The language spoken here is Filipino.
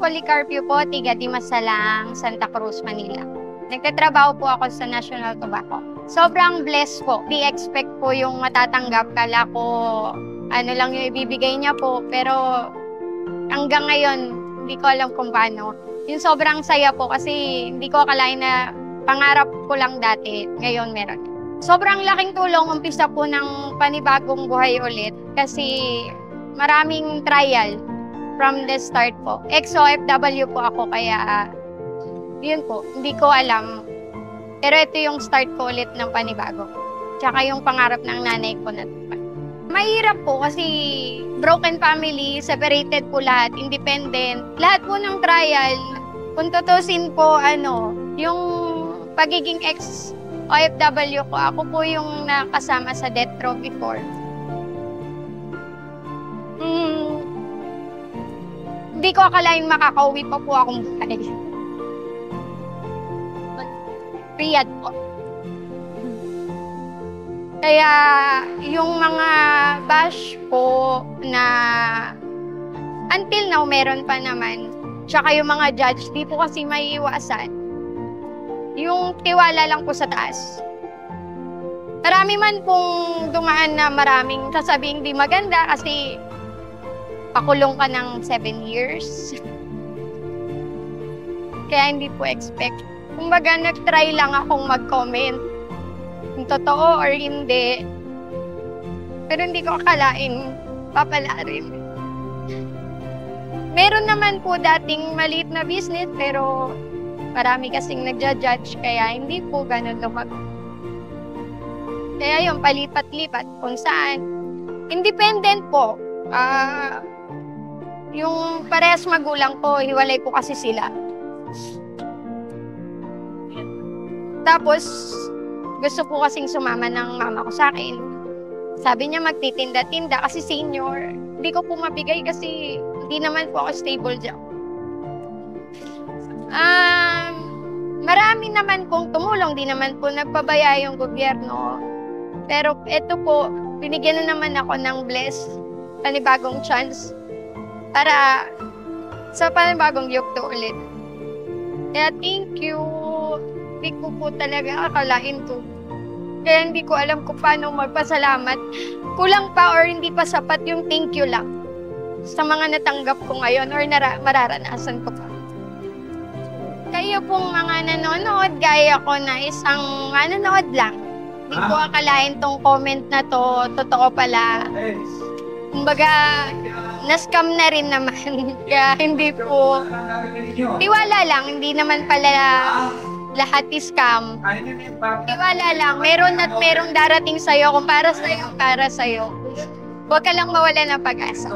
Policarpio po, tiga Dimasalang, Santa Cruz, Manila. Nagtatrabaho po ako sa National Tobacco. Sobrang blessed po. Di expect po yung matatanggap. Kala ko ano lang yung ibibigay niya po. Pero hanggang ngayon, hindi ko alam kung paano. Yung sobrang saya po kasi hindi ko akalain na pangarap ko lang dati. Ngayon meron. Sobrang laking tulong umpisa po ng panibagong buhay ulit. Kasi maraming trial from the start po. Ex-OFW po ako kaya yun po, hindi ko alam. Pero ito yung start ko ulit ng panibago. Tsaka yung pangarap ng nanay ko na tupad. Mahirap po kasi broken family, separated po lahat, independent. Lahat po ng trial, kung tutusin po, yung pagiging ex-OFW ko, ako po yung nakasama sa death row before. Hindi ko akalain makakauwi pa po akong buhay. Riyadh po. Kaya yung mga bash po na until now meron pa naman, tsaka yung mga judge, di po kasi maiiwasan. Yung tiwala lang po sa taas. Marami man pong dumaan na maraming sasabing di maganda kasi pakulong ka ng 7 years. Kaya hindi po expect. Kumbaga, nag-try lang akong mag-comment kung totoo or hindi. Pero hindi ko akalain, papala rin. Meron naman po dating maliit na business, pero marami kasing nagja-judge, kaya hindi po ganun lumag. Kaya yung palipat-lipat kung saan. Independent po. Yung parehas magulang ko, hiwalay po kasi sila. Tapos, gusto ko kasing sumama ng mama ko sa akin. Sabi niya magtitinda-tinda kasi senior. Hindi ko po mabigay kasi hindi naman po ako stable job. Marami naman pong tumulong, di naman po nagpabaya yung gobyerno. Pero eto po, binigyan na naman ako ng panibagong chance para sa panibagong yugto ulit. Kaya thank you. Hindi ko po talaga akalain to. Kaya hindi ko alam kung paano magpasalamat. Kulang pa or hindi pa sapat yung thank you lang sa mga natanggap ko ngayon or mararanasan ko pa. Kayo pong mga nanonood, gaya ko na isang manonood lang. Hindi ko akalain tong comment na to, totoo pala. Kumbaga, na-scam na rin naman. Kaya hindi po, tiwala lang, hindi naman pala lahat is-scam. Tiwala lang, meron at merong darating sa'yo. Kung para sa'yo, para sa'yo. Huwag ka lang mawala ng pag-asa.